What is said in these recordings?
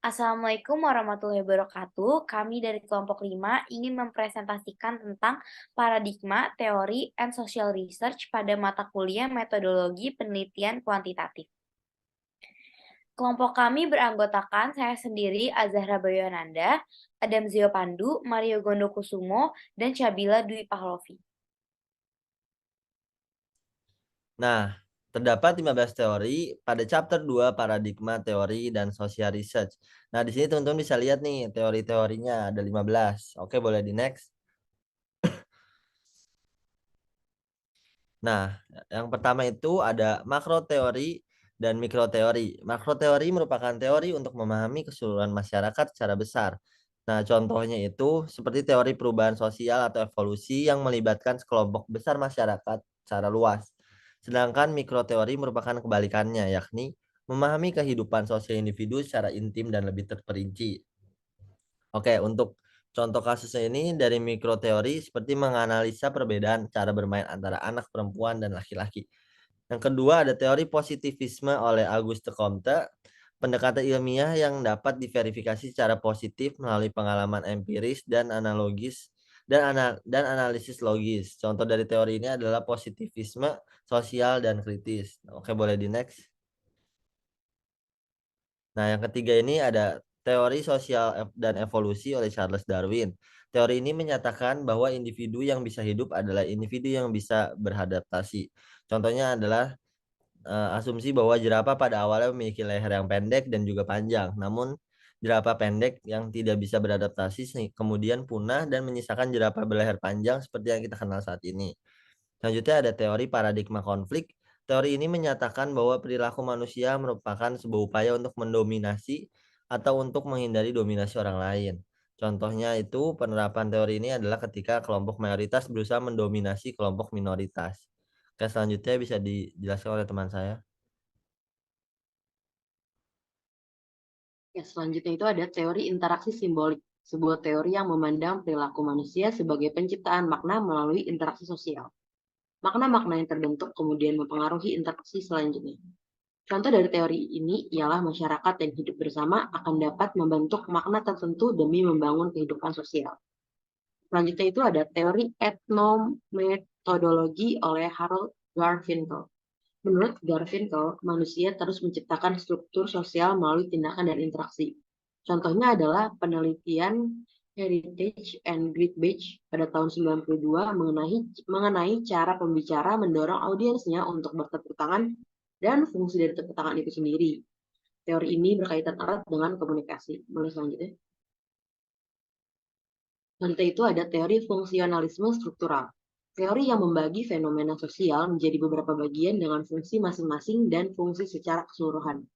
Assalamualaikum warahmatullahi wabarakatuh. Kami dari kelompok 5 ingin mempresentasikan tentang paradigma, teori, and social research pada mata kuliah metodologi penelitian kuantitatif. Kelompok kami beranggotakan saya sendiri, Azahra Bayoananda, Adam Zio Pandu, Mario Gondokusumo, dan Syabila Dwi Pahlovi. Nah, terdapat 15 teori pada chapter 2 paradigma teori dan social research. Nah, di sini teman-teman bisa lihat nih teori-teorinya ada 15. Oke, boleh di next. Nah, yang pertama itu ada makroteori dan mikroteori. Makroteori merupakan teori untuk memahami keseluruhan masyarakat secara besar. Nah, contohnya itu seperti teori perubahan sosial atau evolusi yang melibatkan sekelompok besar masyarakat secara luas. Sedangkan mikroteori merupakan kebalikannya, yakni memahami kehidupan sosial individu secara intim dan lebih terperinci. Oke, untuk contoh kasusnya ini dari mikroteori seperti menganalisa perbedaan cara bermain antara anak perempuan dan laki-laki. Yang kedua ada teori positivisme oleh Auguste Comte, pendekatan ilmiah yang dapat diverifikasi secara positif melalui pengalaman empiris dan analogis dan analisis logis. Contoh dari teori ini adalah positivisme sosial dan kritis. Oke, boleh di next. Nah, yang ketiga ini ada teori sosial dan evolusi oleh Charles Darwin. Teori ini menyatakan bahwa individu yang bisa hidup adalah individu yang bisa beradaptasi. Contohnya adalah asumsi bahwa jerapah pada awalnya memiliki leher yang pendek dan juga panjang. Namun, jerapah pendek yang tidak bisa beradaptasi kemudian punah dan menyisakan jerapah berleher panjang seperti yang kita kenal saat ini. Selanjutnya ada teori paradigma konflik. Teori ini menyatakan bahwa perilaku manusia merupakan sebuah upaya untuk mendominasi atau untuk menghindari dominasi orang lain. Contohnya itu penerapan teori ini adalah ketika kelompok mayoritas berusaha mendominasi kelompok minoritas. Oke, selanjutnya bisa dijelaskan oleh teman saya. Ya, selanjutnya itu ada teori interaksi simbolik, sebuah teori yang memandang perilaku manusia sebagai penciptaan makna melalui interaksi sosial. Makna-makna yang terbentuk kemudian mempengaruhi interaksi selanjutnya. Contoh dari teori ini ialah masyarakat yang hidup bersama akan dapat membentuk makna tertentu demi membangun kehidupan sosial. Selanjutnya itu ada teori etnometodologi oleh Harold Garfinkel. Menurut Garfinkel, manusia terus menciptakan struktur sosial melalui tindakan dan interaksi. Contohnya adalah penelitian Heritage and Greenwich pada tahun 92 mengenai cara pembicara mendorong audiensnya untuk bertepuk tangan dan fungsi dari tepuk tangan itu sendiri. Teori ini berkaitan erat dengan komunikasi. Boleh selanjutnya. Selanjutnya itu ada teori fungsionalisme struktural. Teori yang membagi fenomena sosial menjadi beberapa bagian dengan fungsi masing-masing dan fungsi secara keseluruhan.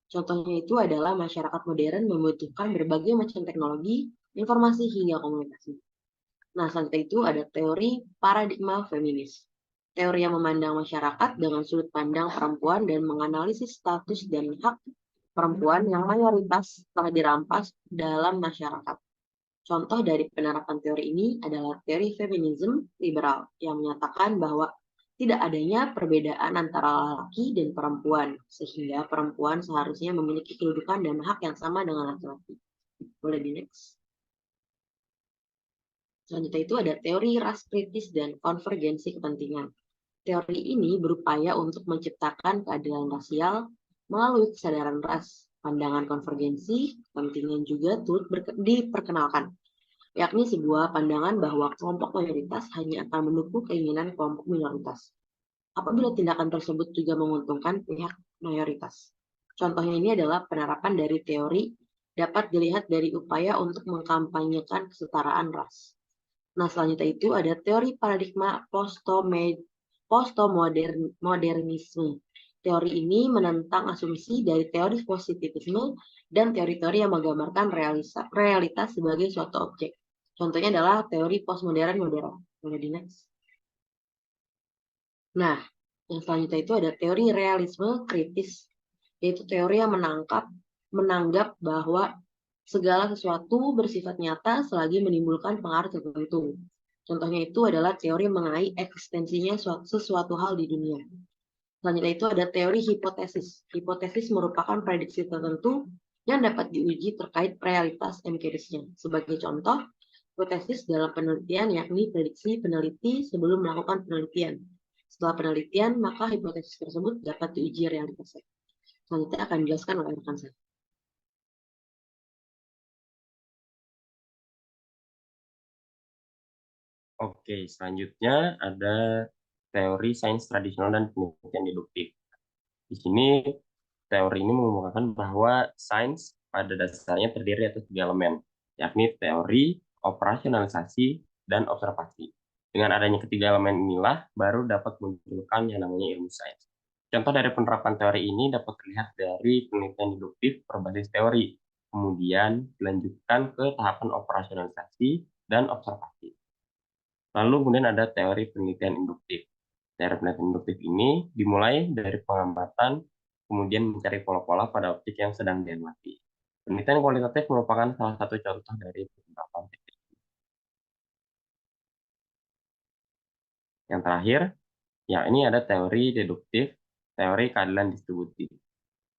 Contohnya itu adalah masyarakat modern membutuhkan berbagai macam teknologi, informasi, hingga komunikasi. Nah, selanjutnya itu ada teori paradigma feminis. Teori yang memandang masyarakat dengan sudut pandang perempuan dan menganalisis status dan hak perempuan yang mayoritas telah dirampas dalam masyarakat. Contoh dari penerapan teori ini adalah teori feminisme liberal yang menyatakan bahwa tidak adanya perbedaan antara laki dan perempuan, sehingga perempuan seharusnya memiliki kedudukan dan hak yang sama dengan laki-laki. Boleh di next. Selanjutnya itu ada teori ras kritis dan konvergensi kepentingan. Teori ini berupaya untuk menciptakan keadilan rasial melalui kesadaran ras. Pandangan konvergensi kepentingan juga turut diperkenalkan, yakni sebuah pandangan bahwa kelompok mayoritas hanya akan mendukung keinginan kelompok minoritas apabila tindakan tersebut juga menguntungkan pihak mayoritas. Contohnya ini adalah penerapan dari teori dapat dilihat dari upaya untuk mengkampanyekan kesetaraan ras. Nah, selanjutnya itu ada teori paradigma postmodernisme. Teori ini menentang asumsi dari teori positivisme dan teori-teori yang menggambarkan realitas sebagai suatu objek. Contohnya adalah teori postmodern modern. Boleh di next. Nah, yang selanjutnya itu ada teori realisme kritis, yaitu teori yang menanggap bahwa segala sesuatu bersifat nyata selagi menimbulkan pengaruh tertentu. Contohnya itu adalah teori mengenai eksistensinya sesuatu hal di dunia. Selanjutnya itu ada teori hipotesis. Hipotesis merupakan prediksi tertentu yang dapat diuji terkait realitas empirisnya. Sebagai contoh, hipotesis dalam penelitian yakni prediksi peneliti sebelum melakukan penelitian. Setelah penelitian, maka hipotesis tersebut dapat diuji realitasnya. Selanjutnya akan dijelaskan oleh rekan saya. Oke, selanjutnya ada teori sains tradisional dan penelitian deduktif. Di sini teori ini mengemukakan bahwa sains pada dasarnya terdiri atas 3 elemen, yakni teori, operasionalisasi, dan observasi. Dengan adanya ketiga elemen inilah baru dapat munculkan yang namanya ilmu sains. Contoh dari penerapan teori ini dapat terlihat dari penelitian deduktif berbasis teori, kemudian dilanjutkan ke tahapan operasionalisasi dan observasi. Lalu kemudian ada teori penelitian induktif. Teori penelitian induktif ini dimulai dari pengamatan, kemudian mencari pola-pola pada objek yang sedang diamati. Penelitian kualitatif merupakan salah satu contoh dari penerapan teknik. Yang terakhir, ya ini ada teori deduktif, teori keadilan distributif.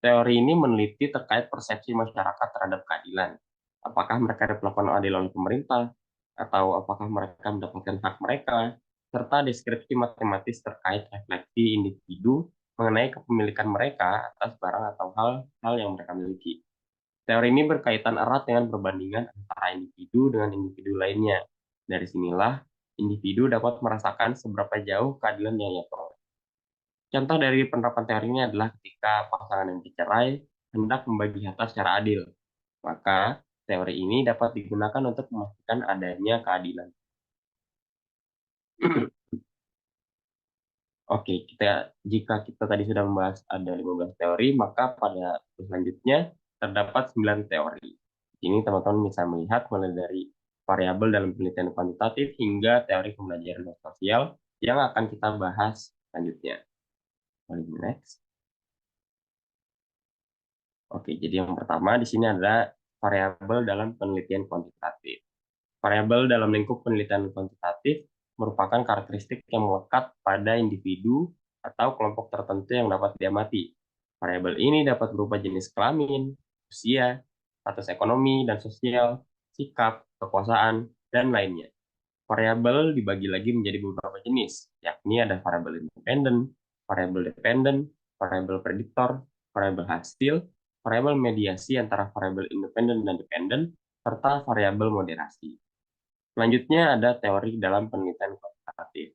Teori ini meneliti terkait persepsi masyarakat terhadap keadilan. Apakah mereka diperlakukan adil oleh pemerintah, atau apakah mereka mendapatkan hak mereka, serta deskripsi matematis terkait refleksi individu mengenai kepemilikan mereka atas barang atau hal-hal yang mereka miliki. Teori ini berkaitan erat dengan perbandingan antara individu dengan individu lainnya. Dari sinilah, individu dapat merasakan seberapa jauh keadilan yang ia peroleh. Contoh dari penerapan teori ini adalah ketika pasangan yang bercerai hendak membagi harta secara adil. Maka, teori ini dapat digunakan untuk memastikan adanya keadilan. Oke, jika kita tadi sudah membahas ada 15 teori, maka pada selanjutnya terdapat 9 teori. Ini teman-teman bisa melihat mulai dari variabel dalam penelitian kuantitatif hingga teori pembelajaran sosial yang akan kita bahas selanjutnya. Next. Oke, jadi yang pertama di sini ada variabel dalam penelitian kuantitatif. Variabel dalam lingkup penelitian kuantitatif merupakan karakteristik yang melekat pada individu atau kelompok tertentu yang dapat diamati. Variabel ini dapat berupa jenis kelamin, usia, status ekonomi dan sosial, sikap, kekuasaan, dan lainnya. Variabel dibagi lagi menjadi beberapa jenis, yakni ada variabel independen, variabel dependen, variabel prediktor, variabel hasil, variabel mediasi antara variabel independen dan dependen, serta variabel moderasi. Selanjutnya ada teori dalam penelitian kuantitatif.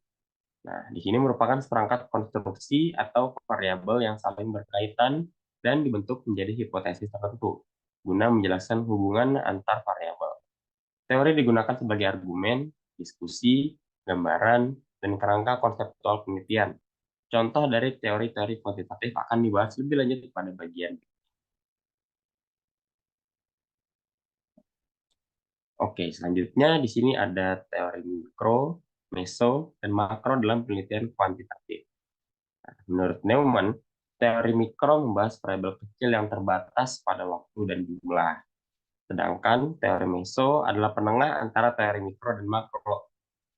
Nah, di sini merupakan seperangkat konstruksi atau variabel yang saling berkaitan dan dibentuk menjadi hipotesis tertentu guna menjelaskan hubungan antar variabel. Teori digunakan sebagai argumen, diskusi, gambaran, dan kerangka konseptual penelitian. Contoh dari teori-teori kuantitatif akan dibahas lebih lanjut pada bagian. Oke, selanjutnya di sini ada teori mikro, meso, dan makro dalam penelitian kuantitatif. Nah, menurut Neumann, teori mikro membahas variabel kecil yang terbatas pada waktu dan jumlah. Sedangkan teori meso adalah penengah antara teori mikro dan makro.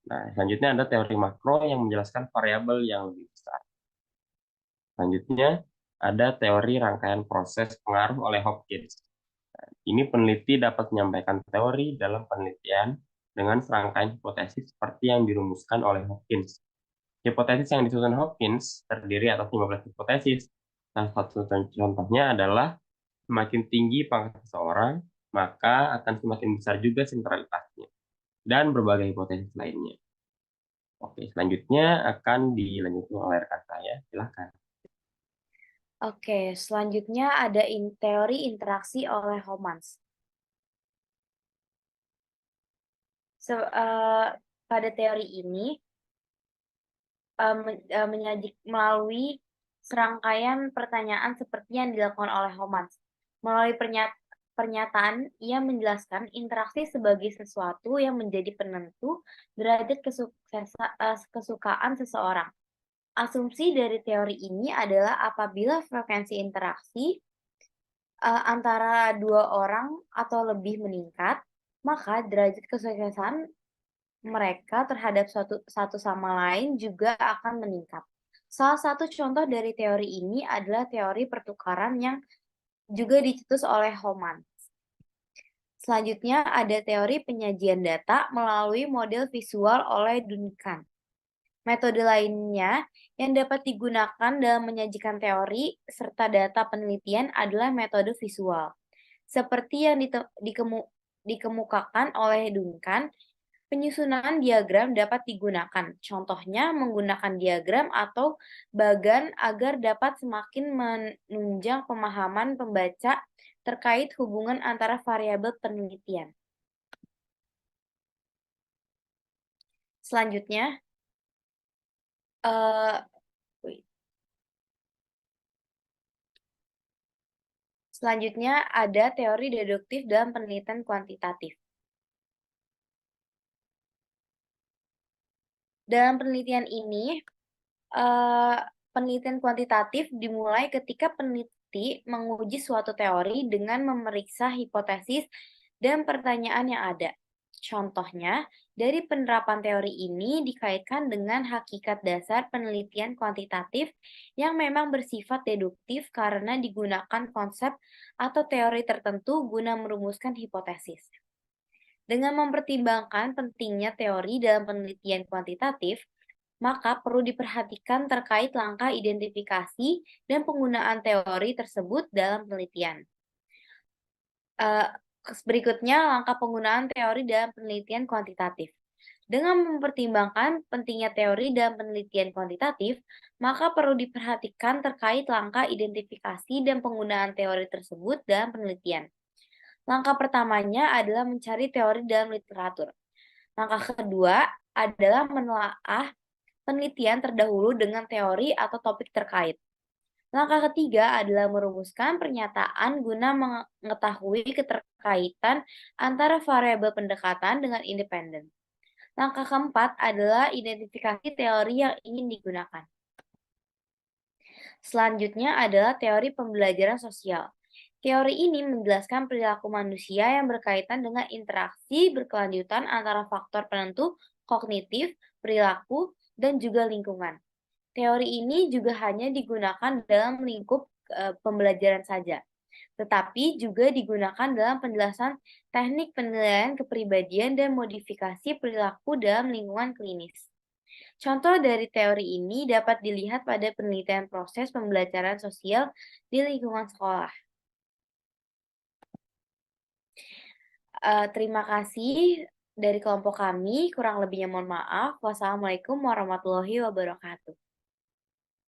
Nah, selanjutnya ada teori makro yang menjelaskan variabel yang lebih besar. Selanjutnya, ada teori rangkaian proses pengaruh oleh Hopkins. Ini peneliti dapat menyampaikan teori dalam penelitian dengan serangkaian hipotesis seperti yang dirumuskan oleh Hopkins. Hipotesis yang disusun Hopkins terdiri atas 15 hipotesis. Salah satu contohnya adalah semakin tinggi pangkat seseorang, maka akan semakin besar juga sentralitasnya. Dan berbagai hipotesis lainnya. Oke, selanjutnya akan dilanjutkan oleh rekan saya. Silakan. Oke, selanjutnya ada teori interaksi oleh Homans. Pada teori ini melalui serangkaian pertanyaan seperti yang dilakukan oleh Homans. Melalui pernyataan, ia menjelaskan interaksi sebagai sesuatu yang menjadi penentu derajat kesukaan seseorang. Asumsi dari teori ini adalah apabila frekuensi interaksi antara dua orang atau lebih meningkat, maka derajat kesuksesan mereka terhadap satu sama lain juga akan meningkat. Salah satu contoh dari teori ini adalah teori pertukaran yang juga dicetus oleh Homans. Selanjutnya ada teori penyajian data melalui model visual oleh Duncan. Metode lainnya yang dapat digunakan dalam menyajikan teori serta data penelitian adalah metode visual. Seperti yang dikemukakan oleh Duncan, penyusunan diagram dapat digunakan. Contohnya menggunakan diagram atau bagan agar dapat semakin menunjang pemahaman pembaca terkait hubungan antara variabel penelitian. Selanjutnya, ada teori deduktif dalam penelitian kuantitatif. Dalam penelitian ini, penelitian kuantitatif dimulai ketika peneliti menguji suatu teori dengan memeriksa hipotesis dan pertanyaan yang ada. Contohnya, dari penerapan teori ini dikaitkan dengan hakikat dasar penelitian kuantitatif yang memang bersifat deduktif karena digunakan konsep atau teori tertentu guna merumuskan hipotesis. Dengan mempertimbangkan pentingnya teori dalam penelitian kuantitatif, maka perlu diperhatikan terkait langkah identifikasi dan penggunaan teori tersebut dalam penelitian. Berikutnya, langkah penggunaan teori dalam penelitian kuantitatif. Dengan mempertimbangkan pentingnya teori dalam penelitian kuantitatif, maka perlu diperhatikan terkait langkah identifikasi dan penggunaan teori tersebut dalam penelitian. Langkah pertamanya adalah mencari teori dalam literatur. Langkah kedua adalah menelaah penelitian terdahulu dengan teori atau topik terkait. Langkah ketiga adalah merumuskan pernyataan guna mengetahui keterkaitan antara variabel pendekatan dengan independen. Langkah keempat adalah identifikasi teori yang ingin digunakan. Selanjutnya adalah teori pembelajaran sosial. Teori ini menjelaskan perilaku manusia yang berkaitan dengan interaksi berkelanjutan antara faktor penentu kognitif, perilaku, dan juga lingkungan. Teori ini juga hanya digunakan dalam lingkup pembelajaran saja, tetapi juga digunakan dalam penjelasan teknik penilaian kepribadian dan modifikasi perilaku dalam lingkungan klinis. Contoh dari teori ini dapat dilihat pada penelitian proses pembelajaran sosial di lingkungan sekolah. Terima kasih dari kelompok kami, kurang lebihnya mohon maaf. Wassalamualaikum warahmatullahi wabarakatuh.